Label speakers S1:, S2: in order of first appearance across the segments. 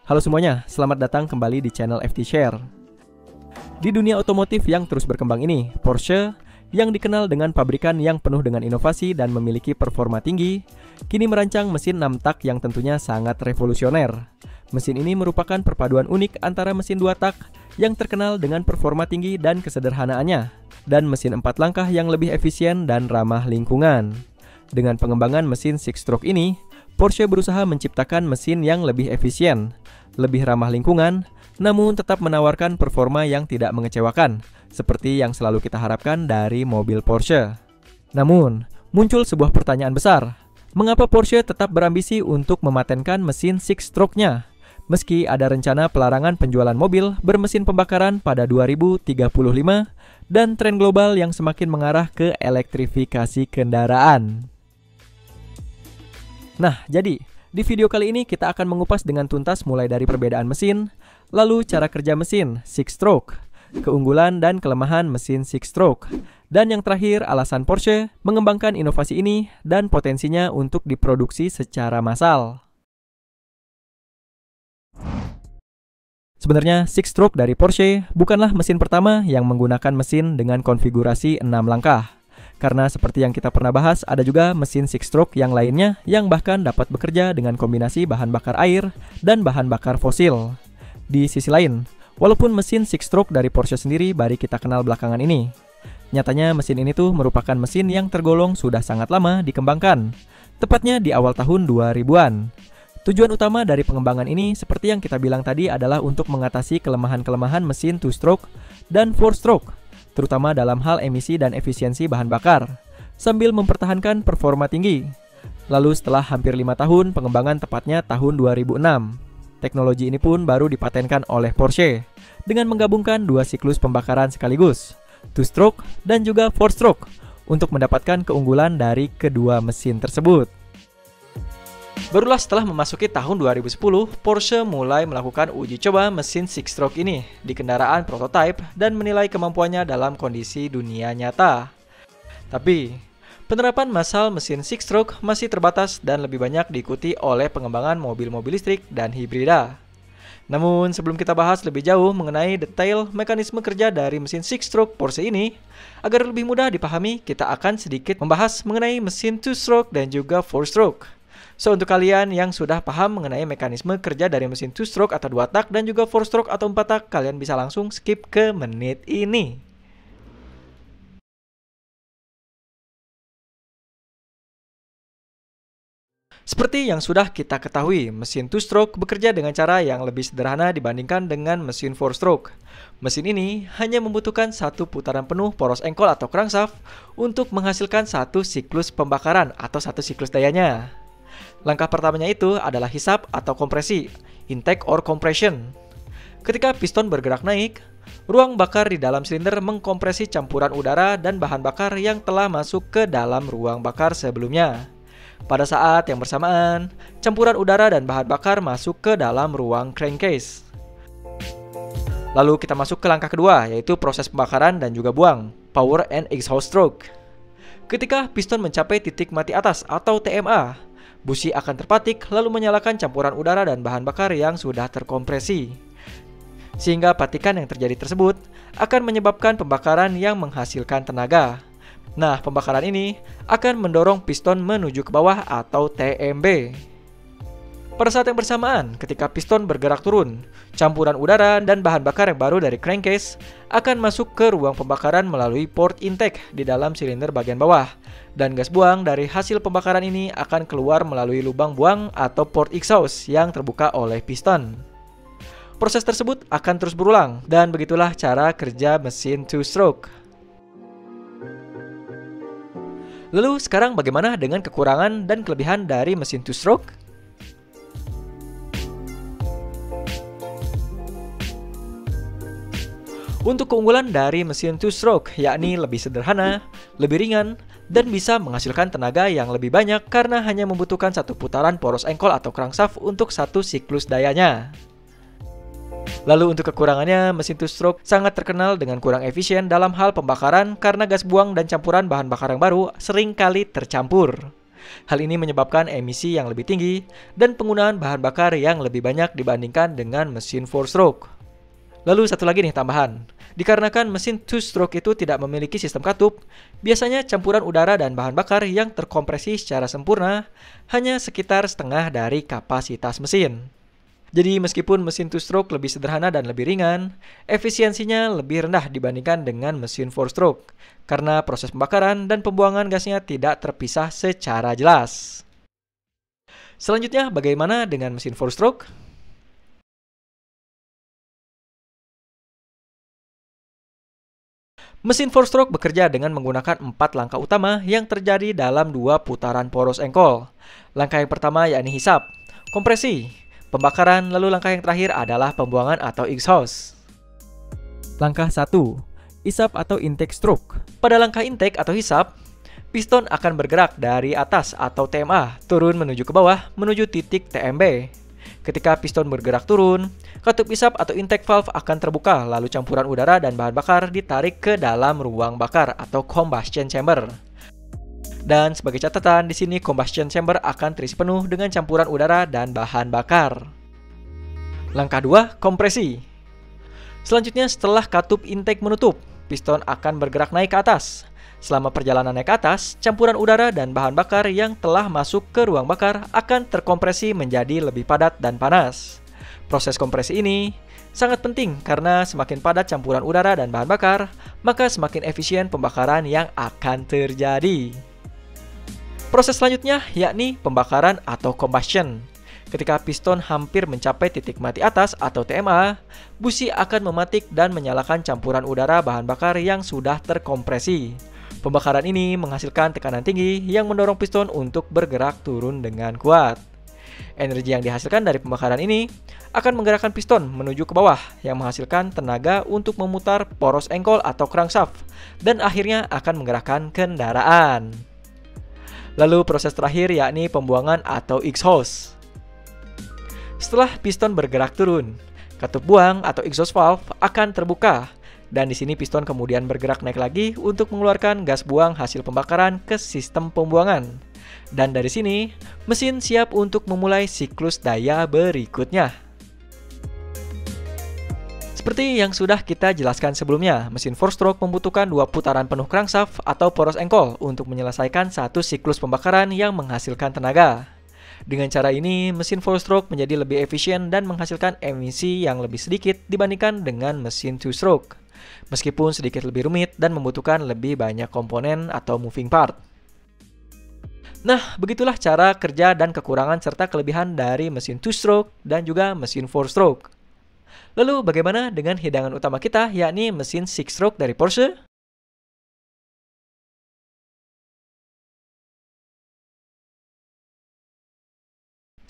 S1: Halo semuanya, selamat datang kembali di channel FT Share. Di dunia otomotif yang terus berkembang ini, Porsche yang dikenal dengan pabrikan yang penuh dengan inovasi dan memiliki performa tinggi, kini merancang mesin 6 tak yang tentunya sangat revolusioner. Mesin ini merupakan perpaduan unik antara mesin 2 tak yang terkenal dengan performa tinggi dan kesederhanaannya, dan mesin 4 langkah yang lebih efisien dan ramah lingkungan. Dengan pengembangan mesin 6-stroke ini, Porsche berusaha menciptakan mesin yang lebih efisien, lebih ramah lingkungan, namun tetap menawarkan performa yang tidak mengecewakan, seperti yang selalu kita harapkan dari mobil Porsche. Namun, muncul sebuah pertanyaan besar. Mengapa Porsche tetap berambisi untuk mematenkan mesin 6-stroke-nya? Meski ada rencana pelarangan penjualan mobil bermesin pembakaran pada 2035 dan tren global yang semakin mengarah ke elektrifikasi kendaraan. Nah, jadi di video kali ini kita akan mengupas dengan tuntas mulai dari perbedaan mesin, lalu cara kerja mesin 6-stroke, keunggulan dan kelemahan mesin 6-stroke, dan yang terakhir alasan Porsche mengembangkan inovasi ini dan potensinya untuk diproduksi secara massal. Sebenarnya 6-stroke dari Porsche bukanlah mesin pertama yang menggunakan mesin dengan konfigurasi 6 langkah. Karena seperti yang kita pernah bahas, ada juga mesin 6-stroke yang lainnya yang bahkan dapat bekerja dengan kombinasi bahan bakar air dan bahan bakar fosil. Di sisi lain, walaupun mesin 6-stroke dari Porsche sendiri baru kita kenal belakangan ini, nyatanya mesin ini tuh merupakan mesin yang tergolong sudah sangat lama dikembangkan, tepatnya di awal tahun 2000-an. Tujuan utama dari pengembangan ini seperti yang kita bilang tadi adalah untuk mengatasi kelemahan-kelemahan mesin 2-stroke dan 4-stroke, terutama dalam hal emisi dan efisiensi bahan bakar, sambil mempertahankan performa tinggi. Lalu setelah hampir 5 tahun pengembangan, tepatnya tahun 2006, teknologi ini pun baru dipatenkan oleh Porsche, dengan menggabungkan dua siklus pembakaran sekaligus, 2-stroke dan juga 4-stroke, untuk mendapatkan keunggulan dari kedua mesin tersebut. Barulah setelah memasuki tahun 2010, Porsche mulai melakukan uji coba mesin 6-stroke ini di kendaraan prototipe dan menilai kemampuannya dalam kondisi dunia nyata. Tapi, penerapan massal mesin 6-stroke masih terbatas dan lebih banyak diikuti oleh pengembangan mobil-mobil listrik dan hibrida. Namun, sebelum kita bahas lebih jauh mengenai detail mekanisme kerja dari mesin 6-stroke Porsche ini, agar lebih mudah dipahami, kita akan sedikit membahas mengenai mesin 2-stroke dan juga 4-stroke. So, untuk kalian yang sudah paham mengenai mekanisme kerja dari mesin 2-stroke atau 2 tak dan juga 4-stroke atau 4 tak, kalian bisa langsung skip ke menit ini. Seperti yang sudah kita ketahui, mesin 2-stroke bekerja dengan cara yang lebih sederhana dibandingkan dengan mesin 4-stroke. Mesin ini hanya membutuhkan satu putaran penuh poros engkol atau crankshaft untuk menghasilkan satu siklus pembakaran atau satu siklus dayanya. Langkah pertamanya itu adalah hisap atau kompresi, intake or compression. Ketika piston bergerak naik, ruang bakar di dalam silinder mengkompresi campuran udara dan bahan bakar yang telah masuk ke dalam ruang bakar sebelumnya. Pada saat yang bersamaan, campuran udara dan bahan bakar masuk ke dalam ruang crankcase. Lalu kita masuk ke langkah kedua, yaitu proses pembakaran dan juga buang, power and exhaust stroke. Ketika piston mencapai titik mati atas atau TMA, busi akan terpatik lalu menyalakan campuran udara dan bahan bakar yang sudah terkompresi. Sehingga patikan yang terjadi tersebut akan menyebabkan pembakaran yang menghasilkan tenaga. Nah, pembakaran ini akan mendorong piston menuju ke bawah atau TMB. Pada saat yang bersamaan, ketika piston bergerak turun, campuran udara dan bahan bakar yang baru dari crankcase akan masuk ke ruang pembakaran melalui port intake di dalam silinder bagian bawah, dan gas buang dari hasil pembakaran ini akan keluar melalui lubang buang atau port exhaust yang terbuka oleh piston. Proses tersebut akan terus berulang, dan begitulah cara kerja mesin 2-stroke. Lalu sekarang bagaimana dengan kekurangan dan kelebihan dari mesin 2-stroke? Untuk keunggulan dari mesin 2-stroke, yakni lebih sederhana, lebih ringan, dan bisa menghasilkan tenaga yang lebih banyak karena hanya membutuhkan satu putaran poros engkol atau crankshaft untuk satu siklus dayanya. Lalu untuk kekurangannya, mesin 2-stroke sangat terkenal dengan kurang efisien dalam hal pembakaran karena gas buang dan campuran bahan bakar yang baru sering kali tercampur. Hal ini menyebabkan emisi yang lebih tinggi dan penggunaan bahan bakar yang lebih banyak dibandingkan dengan mesin 4-stroke. Lalu satu lagi nih tambahan, dikarenakan mesin 2-stroke itu tidak memiliki sistem katup, biasanya campuran udara dan bahan bakar yang terkompresi secara sempurna hanya sekitar setengah dari kapasitas mesin. Jadi meskipun mesin 2-stroke lebih sederhana dan lebih ringan, efisiensinya lebih rendah dibandingkan dengan mesin 4-stroke, karena proses pembakaran dan pembuangan gasnya tidak terpisah secara jelas. Selanjutnya, bagaimana dengan mesin 4-stroke? Mesin 4-stroke bekerja dengan menggunakan 4 langkah utama yang terjadi dalam 2 putaran poros engkol. Langkah yang pertama yakni hisap, kompresi, pembakaran, lalu langkah yang terakhir adalah pembuangan atau exhaust. Langkah 1. Hisap atau intake stroke. Pada langkah intake atau hisap, piston akan bergerak dari atas atau TMA turun menuju ke bawah menuju titik TMB. Ketika piston bergerak turun, katup hisap atau intake valve akan terbuka, lalu campuran udara dan bahan bakar ditarik ke dalam ruang bakar atau combustion chamber. Dan sebagai catatan, di sini combustion chamber akan terisi penuh dengan campuran udara dan bahan bakar. Langkah 2, kompresi. Selanjutnya, setelah katup intake menutup, piston akan bergerak naik ke atas. Selama perjalanan naik ke atas, campuran udara dan bahan bakar yang telah masuk ke ruang bakar akan terkompresi menjadi lebih padat dan panas. Proses kompresi ini sangat penting karena semakin padat campuran udara dan bahan bakar, maka semakin efisien pembakaran yang akan terjadi. Proses selanjutnya yakni pembakaran atau combustion. Ketika piston hampir mencapai titik mati atas atau TMA, busi akan mematik dan menyalakan campuran udara bahan bakar yang sudah terkompresi. Pembakaran ini menghasilkan tekanan tinggi yang mendorong piston untuk bergerak turun dengan kuat. Energi yang dihasilkan dari pembakaran ini akan menggerakkan piston menuju ke bawah yang menghasilkan tenaga untuk memutar poros engkol atau crankshaft dan akhirnya akan menggerakkan kendaraan. Lalu proses terakhir yakni pembuangan atau exhaust. Setelah piston bergerak turun, katup buang atau exhaust valve akan terbuka. Dan di sini piston kemudian bergerak naik lagi untuk mengeluarkan gas buang hasil pembakaran ke sistem pembuangan. Dan dari sini, mesin siap untuk memulai siklus daya berikutnya. Seperti yang sudah kita jelaskan sebelumnya, mesin 4-stroke membutuhkan 2 putaran penuh crankshaft atau poros engkol untuk menyelesaikan satu siklus pembakaran yang menghasilkan tenaga. Dengan cara ini, mesin 4-stroke menjadi lebih efisien dan menghasilkan emisi yang lebih sedikit dibandingkan dengan mesin 2-stroke. Meskipun sedikit lebih rumit dan membutuhkan lebih banyak komponen atau moving part. Nah, begitulah cara kerja dan kekurangan serta kelebihan dari mesin 2-stroke dan juga mesin 4-stroke. Lalu bagaimana dengan hidangan utama kita, yakni mesin 6-stroke dari Porsche?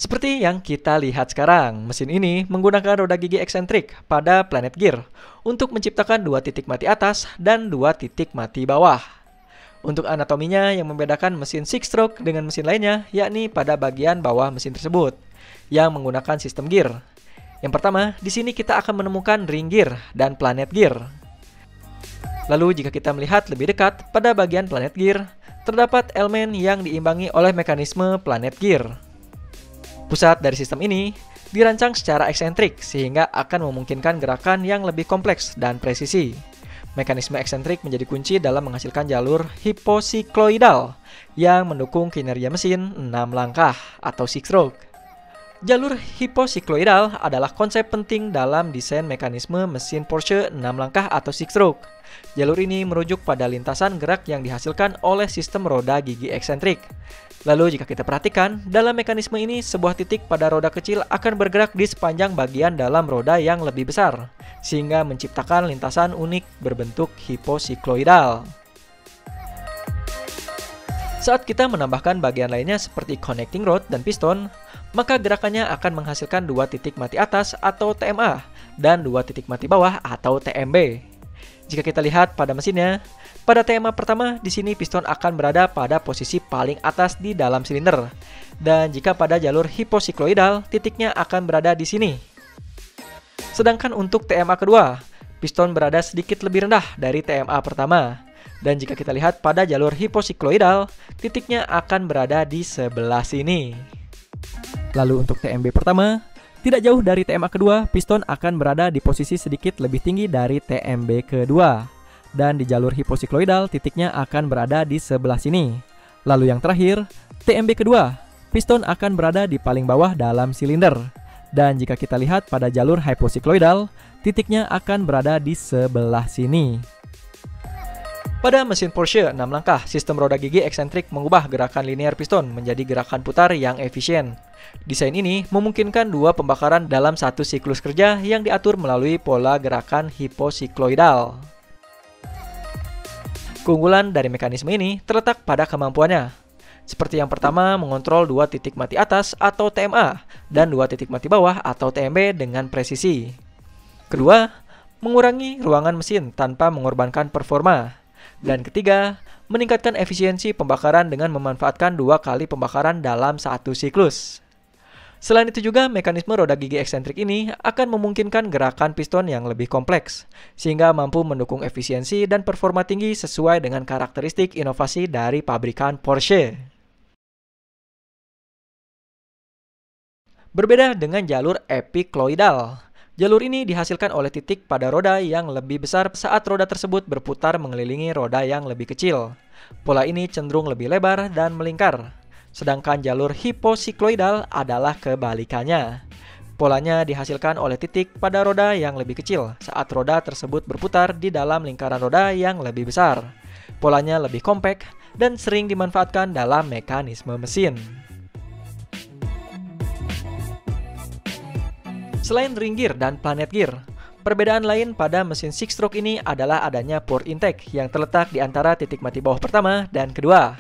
S1: Seperti yang kita lihat sekarang, mesin ini menggunakan roda gigi eksentrik pada planet gear untuk menciptakan 2 titik mati atas dan 2 titik mati bawah. Untuk anatominya yang membedakan mesin 6-stroke dengan mesin lainnya, yakni pada bagian bawah mesin tersebut, yang menggunakan sistem gear. Yang pertama, di sini kita akan menemukan ring gear dan planet gear. Lalu jika kita melihat lebih dekat pada bagian planet gear, terdapat elemen yang diimbangi oleh mekanisme planet gear. Pusat dari sistem ini dirancang secara eksentrik sehingga akan memungkinkan gerakan yang lebih kompleks dan presisi. Mekanisme eksentrik menjadi kunci dalam menghasilkan jalur hiposikloidal yang mendukung kinerja mesin 6 langkah atau 6-stroke. Jalur hiposikloidal adalah konsep penting dalam desain mekanisme mesin Porsche 6 langkah atau 6-stroke. Jalur ini merujuk pada lintasan gerak yang dihasilkan oleh sistem roda gigi eksentrik. Lalu jika kita perhatikan, dalam mekanisme ini sebuah titik pada roda kecil akan bergerak di sepanjang bagian dalam roda yang lebih besar, sehingga menciptakan lintasan unik berbentuk hiposikloidal. Saat kita menambahkan bagian lainnya seperti connecting rod dan piston, maka gerakannya akan menghasilkan 2 titik mati atas atau TMA dan 2 titik mati bawah atau TMB. Jika kita lihat pada mesinnya, pada TMA pertama di sini piston akan berada pada posisi paling atas di dalam silinder. Dan jika pada jalur hiposikloidal, titiknya akan berada di sini. Sedangkan untuk TMA kedua, piston berada sedikit lebih rendah dari TMA pertama. Dan jika kita lihat pada jalur hiposikloidal, titiknya akan berada di sebelah sini. Lalu untuk TMB pertama, tidak jauh dari TMA kedua, piston akan berada di posisi sedikit lebih tinggi dari TMB kedua. Dan di jalur hiposikloidal, titiknya akan berada di sebelah sini. Lalu yang terakhir, TMB kedua, piston akan berada di paling bawah dalam silinder. Dan jika kita lihat pada jalur hyposikloidal, titiknya akan berada di sebelah sini. Pada mesin Porsche 6 langkah, sistem roda gigi eksentrik mengubah gerakan linear piston menjadi gerakan putar yang efisien. Desain ini memungkinkan dua pembakaran dalam satu siklus kerja yang diatur melalui pola gerakan hiposikloidal. Keunggulan dari mekanisme ini terletak pada kemampuannya. Seperti yang pertama, mengontrol dua titik mati atas atau TMA dan dua titik mati bawah atau TMB dengan presisi. Kedua, mengurangi ruangan mesin tanpa mengorbankan performa. Dan ketiga, meningkatkan efisiensi pembakaran dengan memanfaatkan dua kali pembakaran dalam satu siklus. Selain itu juga, mekanisme roda gigi eksentrik ini akan memungkinkan gerakan piston yang lebih kompleks, sehingga mampu mendukung efisiensi dan performa tinggi sesuai dengan karakteristik inovasi dari pabrikan Porsche. Berbeda dengan jalur epikloidal. Jalur ini dihasilkan oleh titik pada roda yang lebih besar saat roda tersebut berputar mengelilingi roda yang lebih kecil. Pola ini cenderung lebih lebar dan melingkar. Sedangkan jalur hiposikloidal adalah kebalikannya. Polanya dihasilkan oleh titik pada roda yang lebih kecil saat roda tersebut berputar di dalam lingkaran roda yang lebih besar. Polanya lebih kompak dan sering dimanfaatkan dalam mekanisme mesin. Selain ring gear dan planet gear, perbedaan lain pada mesin six stroke ini adalah adanya port intake yang terletak di antara titik mati bawah pertama dan kedua.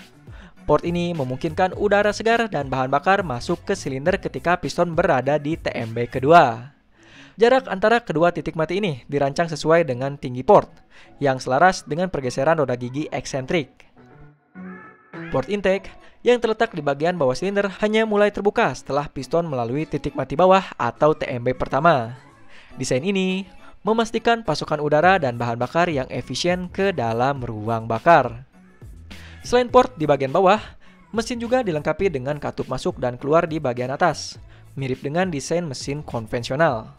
S1: Port ini memungkinkan udara segar dan bahan bakar masuk ke silinder ketika piston berada di TMB kedua. Jarak antara kedua titik mati ini dirancang sesuai dengan tinggi port, yang selaras dengan pergeseran roda gigi eksentrik. Port intake yang terletak di bagian bawah silinder hanya mulai terbuka setelah piston melalui titik mati bawah atau TMB pertama. Desain ini memastikan pasokan udara dan bahan bakar yang efisien ke dalam ruang bakar. Selain port di bagian bawah, mesin juga dilengkapi dengan katup masuk dan keluar di bagian atas, mirip dengan desain mesin konvensional.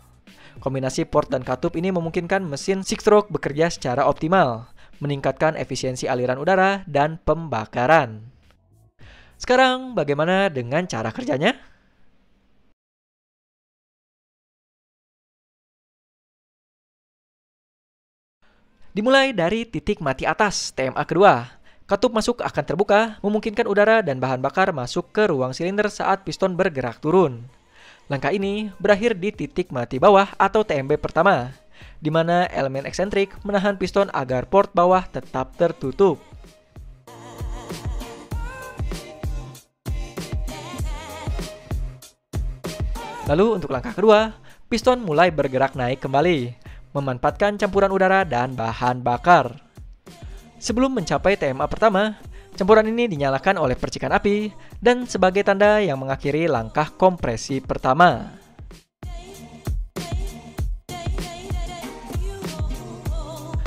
S1: Kombinasi port dan katup ini memungkinkan mesin six stroke bekerja secara optimal, meningkatkan efisiensi aliran udara dan pembakaran. Sekarang, bagaimana dengan cara kerjanya? Dimulai dari titik mati atas, TMA kedua. Katup masuk akan terbuka, memungkinkan udara dan bahan bakar masuk ke ruang silinder saat piston bergerak turun. Langkah ini berakhir di titik mati bawah atau TMB pertama, di mana elemen eksentrik menahan piston agar port bawah tetap tertutup. Lalu untuk langkah kedua, piston mulai bergerak naik kembali, memanfaatkan campuran udara dan bahan bakar. Sebelum mencapai TMA pertama, campuran ini dinyalakan oleh percikan api dan sebagai tanda yang mengakhiri langkah kompresi pertama.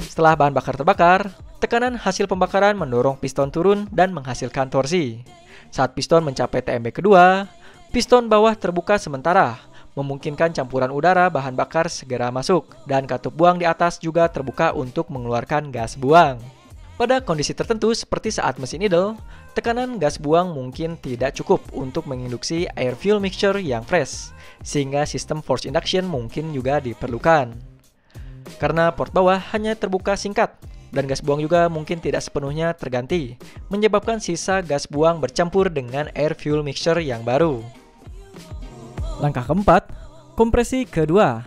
S1: Setelah bahan bakar terbakar, tekanan hasil pembakaran mendorong piston turun dan menghasilkan torsi. Saat piston mencapai TMB kedua, piston bawah terbuka sementara, memungkinkan campuran udara bahan bakar segera masuk, dan katup buang di atas juga terbuka untuk mengeluarkan gas buang. Pada kondisi tertentu seperti saat mesin idle, tekanan gas buang mungkin tidak cukup untuk menginduksi air fuel mixture yang fresh, sehingga sistem force induction mungkin juga diperlukan. Karena port bawah hanya terbuka singkat, dan gas buang juga mungkin tidak sepenuhnya terganti, menyebabkan sisa gas buang bercampur dengan air fuel mixture yang baru. Langkah keempat, kompresi kedua.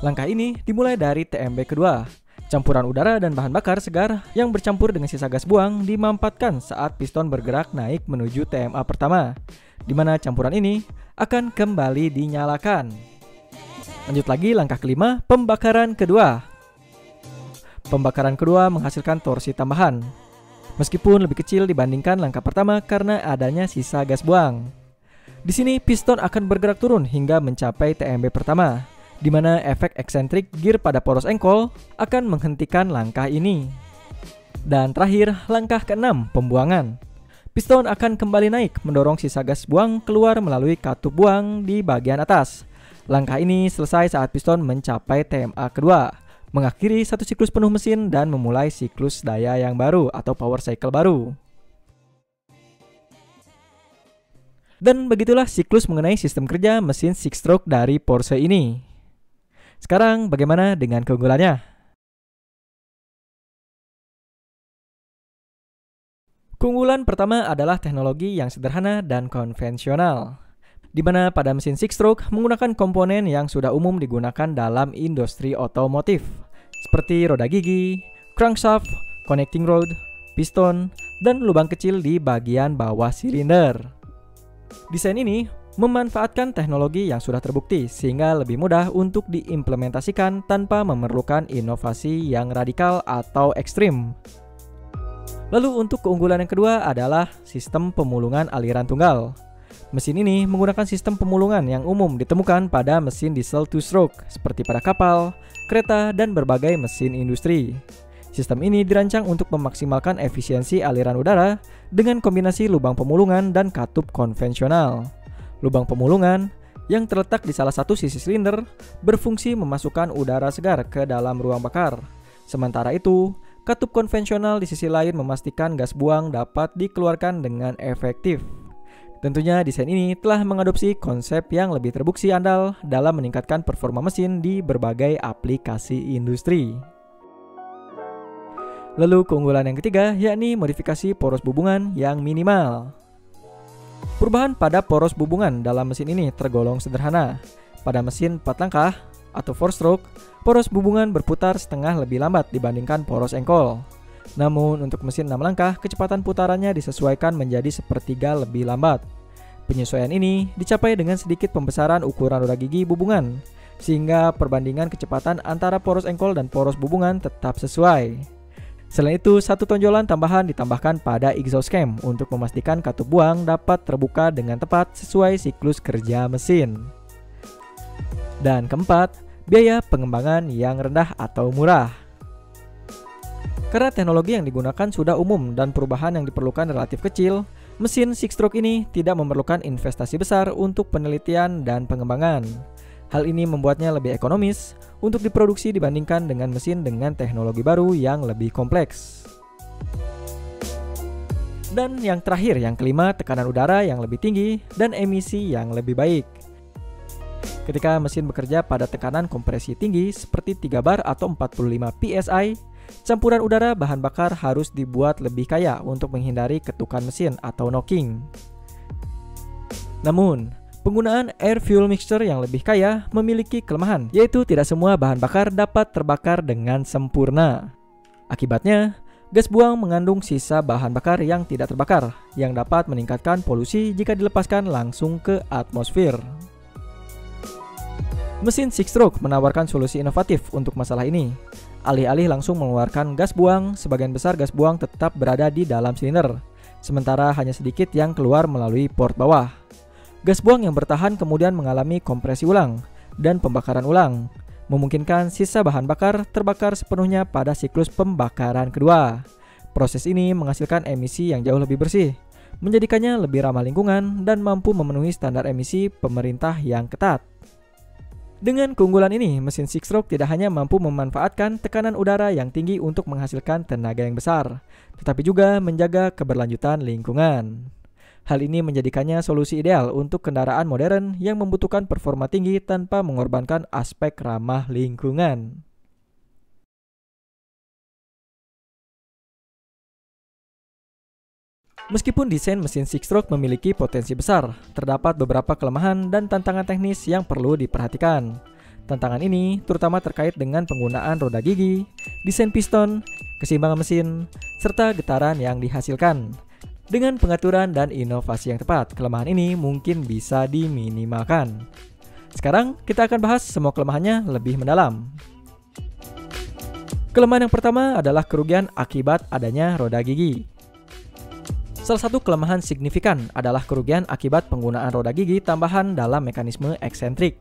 S1: Langkah ini dimulai dari TMB kedua. Campuran udara dan bahan bakar segar yang bercampur dengan sisa gas buang dimampatkan saat piston bergerak naik menuju TMA pertama, di mana campuran ini akan kembali dinyalakan. Lanjut lagi langkah kelima, pembakaran kedua. Pembakaran kedua menghasilkan torsi tambahan, meskipun lebih kecil dibandingkan langkah pertama karena adanya sisa gas buang. Di sini piston akan bergerak turun hingga mencapai TMB pertama, di mana efek eksentrik gear pada poros engkol akan menghentikan langkah ini. Dan terakhir, langkah keenam, pembuangan. Piston akan kembali naik mendorong sisa gas buang keluar melalui katup buang di bagian atas. Langkah ini selesai saat piston mencapai TMA kedua, mengakhiri satu siklus penuh mesin dan memulai siklus daya yang baru atau power cycle baru. Dan begitulah siklus mengenai sistem kerja mesin 6-stroke dari Porsche ini. Sekarang bagaimana dengan keunggulannya? Keunggulan pertama adalah teknologi yang sederhana dan konvensional, di mana pada mesin 6-stroke menggunakan komponen yang sudah umum digunakan dalam industri otomotif, seperti roda gigi, crankshaft, connecting rod, piston, dan lubang kecil di bagian bawah silinder. Desain ini memanfaatkan teknologi yang sudah terbukti sehingga lebih mudah untuk diimplementasikan tanpa memerlukan inovasi yang radikal atau ekstrim. Lalu untuk keunggulan yang kedua adalah sistem pemulungan aliran tunggal. Mesin ini menggunakan sistem pemulungan yang umum ditemukan pada mesin diesel 2-stroke seperti pada kapal, kereta, dan berbagai mesin industri. Sistem ini dirancang untuk memaksimalkan efisiensi aliran udara dengan kombinasi lubang pemulungan dan katup konvensional. Lubang pemulungan yang terletak di salah satu sisi silinder berfungsi memasukkan udara segar ke dalam ruang bakar. Sementara itu, katup konvensional di sisi lain memastikan gas buang dapat dikeluarkan dengan efektif. Tentunya desain ini telah mengadopsi konsep yang lebih terbukti andal dalam meningkatkan performa mesin di berbagai aplikasi industri. Lalu keunggulan yang ketiga yakni modifikasi poros bubungan yang minimal. Perubahan pada poros bubungan dalam mesin ini tergolong sederhana. Pada mesin 4 langkah atau 4-stroke, poros bubungan berputar setengah lebih lambat dibandingkan poros engkol. Namun untuk mesin 6 langkah, kecepatan putarannya disesuaikan menjadi sepertiga lebih lambat. Penyesuaian ini dicapai dengan sedikit pembesaran ukuran roda gigi bubungan, sehingga perbandingan kecepatan antara poros engkol dan poros bubungan tetap sesuai. Selain itu, satu tonjolan tambahan ditambahkan pada exhaust cam untuk memastikan katup buang dapat terbuka dengan tepat sesuai siklus kerja mesin. Dan keempat, biaya pengembangan yang rendah atau murah. Karena teknologi yang digunakan sudah umum dan perubahan yang diperlukan relatif kecil, mesin 6-stroke ini tidak memerlukan investasi besar untuk penelitian dan pengembangan. Hal ini membuatnya lebih ekonomis untuk diproduksi dibandingkan dengan mesin dengan teknologi baru yang lebih kompleks. Dan yang terakhir, yang kelima, tekanan udara yang lebih tinggi dan emisi yang lebih baik. Ketika mesin bekerja pada tekanan kompresi tinggi seperti 3 bar atau 45 PSI, campuran udara bahan bakar harus dibuat lebih kaya untuk menghindari ketukan mesin atau knocking. Namun, penggunaan air fuel mixture yang lebih kaya memiliki kelemahan, yaitu tidak semua bahan bakar dapat terbakar dengan sempurna. Akibatnya, gas buang mengandung sisa bahan bakar yang tidak terbakar, yang dapat meningkatkan polusi jika dilepaskan langsung ke atmosfer. Mesin 6-stroke menawarkan solusi inovatif untuk masalah ini. Alih-alih langsung mengeluarkan gas buang, sebagian besar gas buang tetap berada di dalam silinder, sementara hanya sedikit yang keluar melalui port bawah. Gas buang yang bertahan kemudian mengalami kompresi ulang dan pembakaran ulang, memungkinkan sisa bahan bakar terbakar sepenuhnya pada siklus pembakaran kedua. Proses ini menghasilkan emisi yang jauh lebih bersih, menjadikannya lebih ramah lingkungan dan mampu memenuhi standar emisi pemerintah yang ketat. Dengan keunggulan ini, mesin 6-stroke tidak hanya mampu memanfaatkan tekanan udara yang tinggi untuk menghasilkan tenaga yang besar, tetapi juga menjaga keberlanjutan lingkungan. Hal ini menjadikannya solusi ideal untuk kendaraan modern yang membutuhkan performa tinggi tanpa mengorbankan aspek ramah lingkungan. Meskipun desain mesin 6-stroke memiliki potensi besar, terdapat beberapa kelemahan dan tantangan teknis yang perlu diperhatikan. Tantangan ini terutama terkait dengan penggunaan roda gigi, desain piston, keseimbangan mesin, serta getaran yang dihasilkan. Dengan pengaturan dan inovasi yang tepat, kelemahan ini mungkin bisa diminimalkan. Sekarang kita akan bahas semua kelemahannya lebih mendalam. Kelemahan yang pertama adalah kerugian akibat adanya roda gigi. Salah satu kelemahan signifikan adalah kerugian akibat penggunaan roda gigi tambahan dalam mekanisme eksentrik.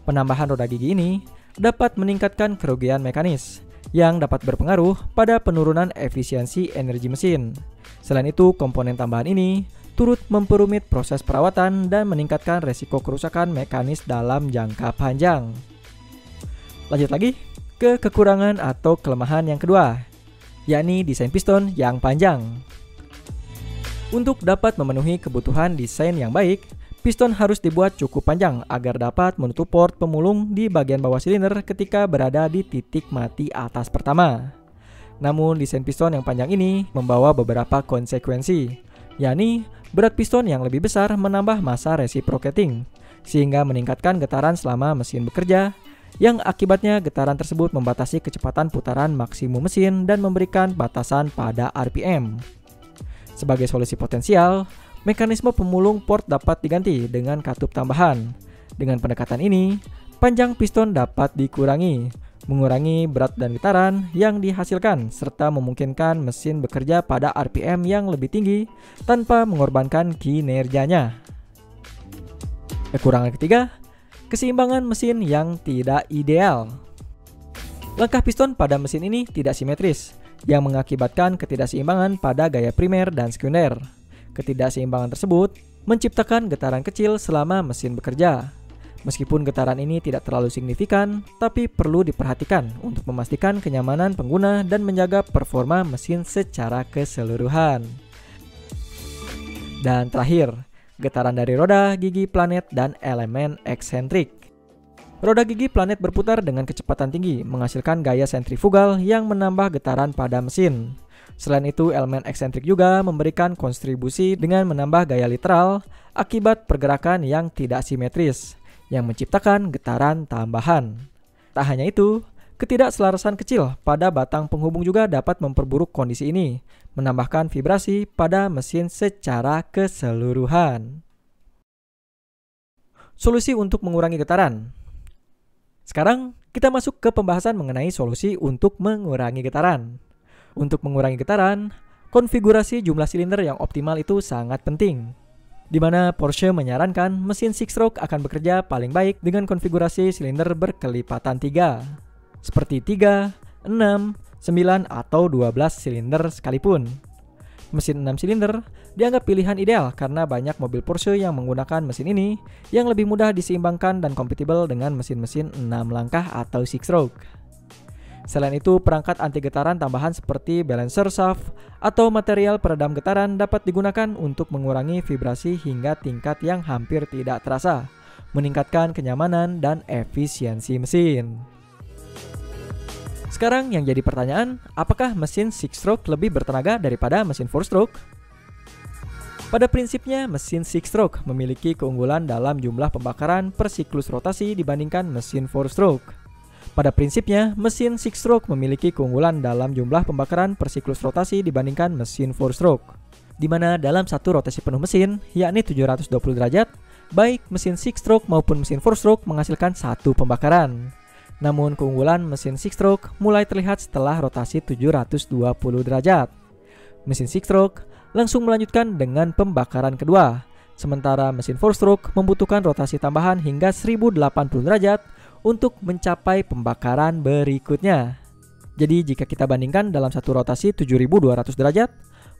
S1: Penambahan roda gigi ini dapat meningkatkan kerugian mekanis, yang dapat berpengaruh pada penurunan efisiensi energi mesin. Selain itu, komponen tambahan ini turut memperumit proses perawatan dan meningkatkan resiko kerusakan mekanis dalam jangka panjang. Lanjut lagi ke kekurangan atau kelemahan yang kedua, yakni desain piston yang panjang. Untuk dapat memenuhi kebutuhan desain yang baik, piston harus dibuat cukup panjang agar dapat menutup port pemulung di bagian bawah silinder ketika berada di titik mati atas pertama. Namun desain piston yang panjang ini membawa beberapa konsekuensi, yakni berat piston yang lebih besar menambah massa reciprocating, sehingga meningkatkan getaran selama mesin bekerja, yang akibatnya getaran tersebut membatasi kecepatan putaran maksimum mesin dan memberikan batasan pada RPM. Sebagai solusi potensial, mekanisme pemulung port dapat diganti dengan katup tambahan. Dengan pendekatan ini, panjang piston dapat dikurangi, mengurangi berat dan getaran yang dihasilkan, serta memungkinkan mesin bekerja pada RPM yang lebih tinggi tanpa mengorbankan kinerjanya. Kekurangan ketiga, keseimbangan mesin yang tidak ideal. Langkah piston pada mesin ini tidak simetris, yang mengakibatkan ketidakseimbangan pada gaya primer dan sekunder. Ketidakseimbangan tersebut menciptakan getaran kecil selama mesin bekerja. Meskipun getaran ini tidak terlalu signifikan, tapi perlu diperhatikan untuk memastikan kenyamanan pengguna dan menjaga performa mesin secara keseluruhan. Dan terakhir, getaran dari roda, gigi planet, dan elemen eksentrik. Roda gigi planet berputar dengan kecepatan tinggi, menghasilkan gaya sentrifugal yang menambah getaran pada mesin. Selain itu, elemen eksentrik juga memberikan kontribusi dengan menambah gaya literal akibat pergerakan yang tidak simetris, yang menciptakan getaran tambahan. Tak hanya itu, ketidakselarasan kecil pada batang penghubung juga dapat memperburuk kondisi ini, menambahkan vibrasi pada mesin secara keseluruhan. Solusi untuk mengurangi getaran. Sekarang kita masuk ke pembahasan mengenai solusi untuk mengurangi getaran. Untuk mengurangi getaran, konfigurasi jumlah silinder yang optimal itu sangat penting, di mana Porsche menyarankan mesin six stroke akan bekerja paling baik dengan konfigurasi silinder berkelipatan 3, seperti 3, 6, 9, atau 12 silinder sekalipun. Mesin 6 silinder dianggap pilihan ideal karena banyak mobil Porsche yang menggunakan mesin ini yang lebih mudah diseimbangkan dan kompatibel dengan mesin-mesin 6 langkah atau six stroke. Selain itu, perangkat anti getaran tambahan seperti balancer shaft atau material peredam getaran dapat digunakan untuk mengurangi vibrasi hingga tingkat yang hampir tidak terasa, meningkatkan kenyamanan dan efisiensi mesin. Sekarang yang jadi pertanyaan, apakah mesin six stroke lebih bertenaga daripada mesin four stroke? Pada prinsipnya, mesin six stroke memiliki keunggulan dalam jumlah pembakaran per siklus rotasi dibandingkan mesin four stroke. Pada prinsipnya, mesin six stroke memiliki keunggulan dalam jumlah pembakaran per siklus rotasi dibandingkan mesin four stroke, di mana dalam satu rotasi penuh mesin, yakni 720 derajat, baik mesin six stroke maupun mesin four stroke menghasilkan satu pembakaran. Namun keunggulan mesin six stroke mulai terlihat setelah rotasi 720 derajat. Mesin six stroke langsung melanjutkan dengan pembakaran kedua, sementara mesin four stroke membutuhkan rotasi tambahan hingga 1080 derajat untuk mencapai pembakaran berikutnya. Jadi jika kita bandingkan dalam satu rotasi 7200 derajat,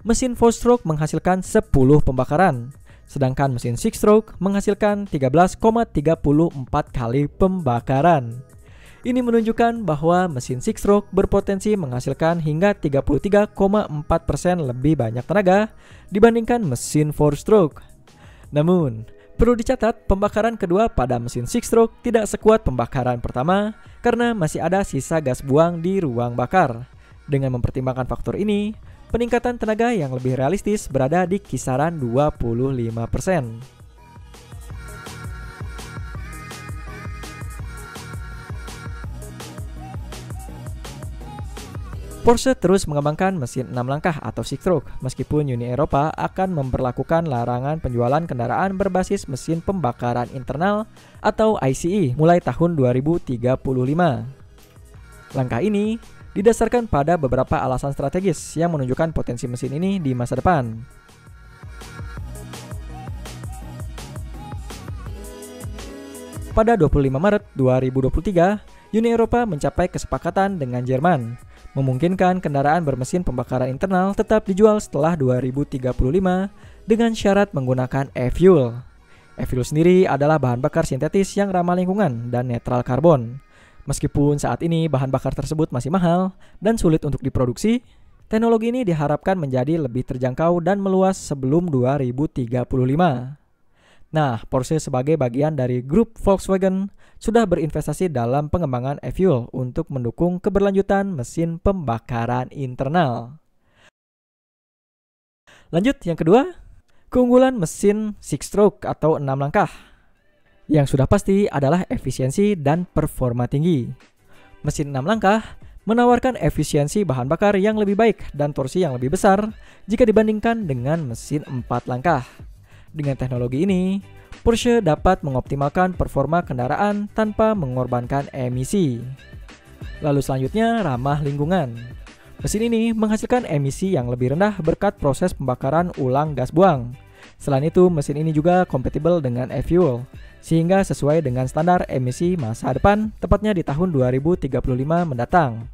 S1: mesin four stroke menghasilkan 10 pembakaran, sedangkan mesin six stroke menghasilkan 13,34 kali pembakaran. Ini menunjukkan bahwa mesin six stroke berpotensi menghasilkan hingga 33,4% lebih banyak tenaga dibandingkan mesin four stroke. Namun, perlu dicatat pembakaran kedua pada mesin six stroke tidak sekuat pembakaran pertama karena masih ada sisa gas buang di ruang bakar. Dengan mempertimbangkan faktor ini, peningkatan tenaga yang lebih realistis berada di kisaran 25%. Porsche terus mengembangkan mesin 6 langkah atau six stroke, meskipun Uni Eropa akan memberlakukan larangan penjualan kendaraan berbasis mesin pembakaran internal atau ICE mulai tahun 2035. Langkah ini didasarkan pada beberapa alasan strategis yang menunjukkan potensi mesin ini di masa depan. Pada 25 Maret 2023, Uni Eropa mencapai kesepakatan dengan Jerman, memungkinkan kendaraan bermesin pembakaran internal tetap dijual setelah 2035 dengan syarat menggunakan e-fuel. E-fuel sendiri adalah bahan bakar sintetis yang ramah lingkungan dan netral karbon. Meskipun saat ini bahan bakar tersebut masih mahal dan sulit untuk diproduksi, teknologi ini diharapkan menjadi lebih terjangkau dan meluas sebelum 2035. Nah, Porsche sebagai bagian dari grup Volkswagen sudah berinvestasi dalam pengembangan e-fuel untuk mendukung keberlanjutan mesin pembakaran internal. Lanjut yang kedua, keunggulan mesin 6-stroke atau 6 langkah. Yang sudah pasti adalah efisiensi dan performa tinggi. Mesin 6 langkah menawarkan efisiensi bahan bakar yang lebih baik dan torsi yang lebih besar jika dibandingkan dengan mesin 4 langkah. Dengan teknologi ini, Porsche dapat mengoptimalkan performa kendaraan tanpa mengorbankan emisi. Lalu selanjutnya, ramah lingkungan. Mesin ini menghasilkan emisi yang lebih rendah berkat proses pembakaran ulang gas buang. Selain itu, mesin ini juga kompatibel dengan e-fuel, sehingga sesuai dengan standar emisi masa depan, tepatnya di tahun 2035 mendatang.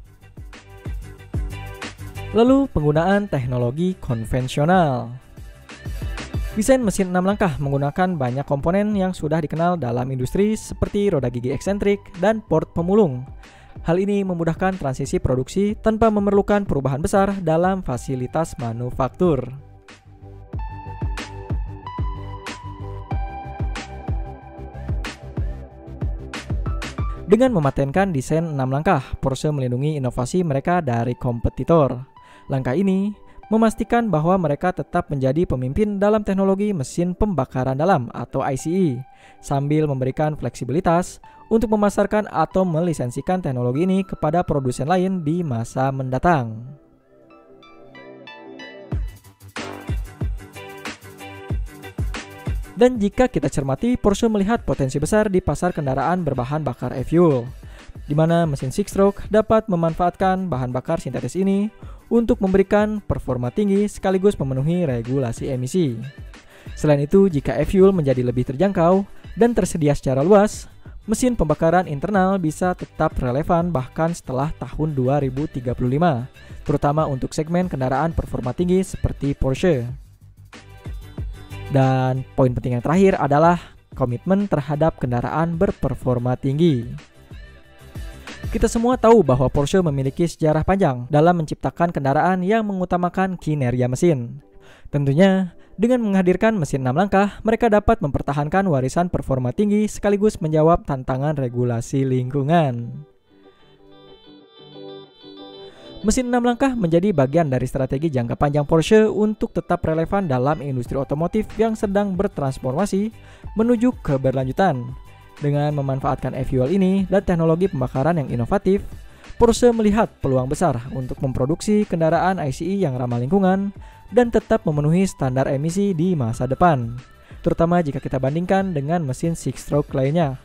S1: Lalu, penggunaan teknologi konvensional. Desain mesin 6 langkah menggunakan banyak komponen yang sudah dikenal dalam industri seperti roda gigi eksentrik dan port pemulung. Hal ini memudahkan transisi produksi tanpa memerlukan perubahan besar dalam fasilitas manufaktur. Dengan mematenkan desain 6 langkah, Porsche melindungi inovasi mereka dari kompetitor. Langkah ini memastikan bahwa mereka tetap menjadi pemimpin dalam teknologi mesin pembakaran dalam atau ICE, sambil memberikan fleksibilitas untuk memasarkan atau melisensikan teknologi ini kepada produsen lain di masa mendatang. Dan jika kita cermati, Porsche melihat potensi besar di pasar kendaraan berbahan bakar e-fuel, di mana mesin 6-stroke dapat memanfaatkan bahan bakar sintetis ini untuk memberikan performa tinggi sekaligus memenuhi regulasi emisi. Selain itu, jika e-fuel menjadi lebih terjangkau dan tersedia secara luas, mesin pembakaran internal bisa tetap relevan bahkan setelah tahun 2035, terutama untuk segmen kendaraan performa tinggi seperti Porsche. Dan poin penting yang terakhir adalah komitmen terhadap kendaraan berperforma tinggi. Kita semua tahu bahwa Porsche memiliki sejarah panjang dalam menciptakan kendaraan yang mengutamakan kinerja mesin. Tentunya, dengan menghadirkan mesin 6 langkah, mereka dapat mempertahankan warisan performa tinggi sekaligus menjawab tantangan regulasi lingkungan. Mesin 6 langkah menjadi bagian dari strategi jangka panjang Porsche untuk tetap relevan dalam industri otomotif yang sedang bertransformasi menuju keberlanjutan. Dengan memanfaatkan e-fuel ini dan teknologi pembakaran yang inovatif, Porsche melihat peluang besar untuk memproduksi kendaraan ICE yang ramah lingkungan dan tetap memenuhi standar emisi di masa depan, terutama jika kita bandingkan dengan mesin 6-stroke lainnya.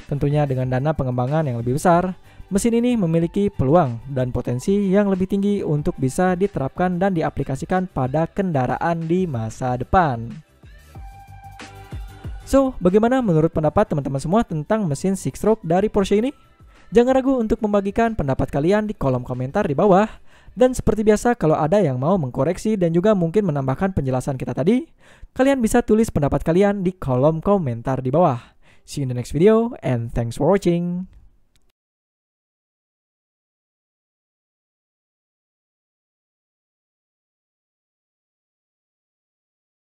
S1: Tentunya dengan dana pengembangan yang lebih besar, mesin ini memiliki peluang dan potensi yang lebih tinggi untuk bisa diterapkan dan diaplikasikan pada kendaraan di masa depan. So, bagaimana menurut pendapat teman-teman semua tentang mesin 6-stroke dari Porsche ini? Jangan ragu untuk membagikan pendapat kalian di kolom komentar di bawah. Dan seperti biasa, kalau ada yang mau mengkoreksi dan juga mungkin menambahkan penjelasan kita tadi, kalian bisa tulis pendapat kalian di kolom komentar di bawah. See you in the next video and thanks for watching.